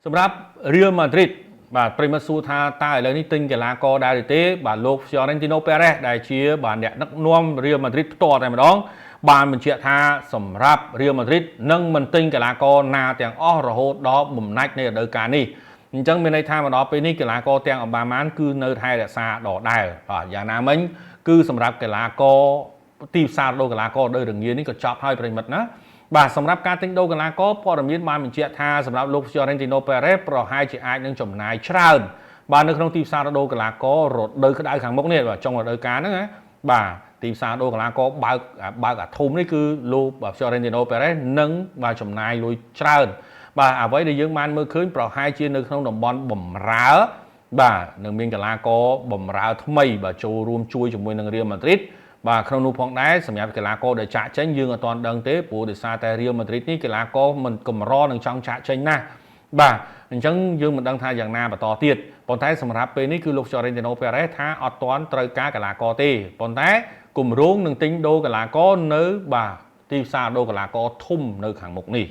សម្រាប់ Real Madrid បាទប្រិមត្តសួរថាតើឥឡូវនេះទិញកីឡាករដែរឬទេបាទលោក Florentino Perez ដែលជាបាទអ្នកដឹកនាំ Real Madrid ផ្ទាល់តែម្ដងបានបញ្ជាក់ថាសម្រាប់ Real Madrid នឹងមិនទិញកីឡាករណាទាំងអស់រហូតដល់បំណាច់នៃរដូវកាលនេះអញ្ចឹងមានន័យថាមកដល់ពេលនេះកីឡាករទាំងអម្បានគឺនៅថែរក្សាដដែលបាទយ៉ាងណាមិញគឺសម្រាប់កីឡាករទីផ្សារដូរកីឡាករដោយរងានេះក៏ចប់ហើយប្រិមិត្តណាបាទសម្រាប់ការទិញដូរកីឡាករព័ត៌មានបានបញ្ជាក់ថាសម្រាប់លោក Florentino Perez ប្រហែលជាអាចនឹងចំណាយច្រើនបាទនៅក្នុងទីផ្សារដូរកីឡាកររដូវក្តៅខាងមុខនេះបាទចុងរដូវកាលហ្នឹងណាបាទទីផ្សារដូរកីឡាករបើកអាធំនេះគឺលោក Florentino Perez នឹងបាទចំណាយលុយច្រើនបាទអ្វីដែលយើងបានមើលឃើញប្រហែលជានៅក្នុងតំបន់បំរើបាទនឹងមានកីឡាករបម្រើថ្មីបាទចូលរួមជួយជាមួយនឹង Real Madrid បាទក្នុងនោះផងដែរសម្រាប់កីឡាករដែលចាក់ចេញយើងអត់ទាន់ដឹងទេព្រោះដោយសារតែ Real Madrid នេះកីឡាករមិនកម្រនឹងចង់ចាក់ចេញណាស់បាទអញ្ចឹងយើងមិនដឹងថាយ៉ាងណាបន្តទៀតប៉ុន្តែសម្រាប់ពេលនេះគឺលោក Florentino Perez ថាអត់ទាន់ត្រូវការកីឡាករទេប៉ុន្តែគម្រោងនឹងទិញដូរកីឡាករនៅបាទទីផ្សារដូរកីឡាករធំនៅខាងមុខនេះ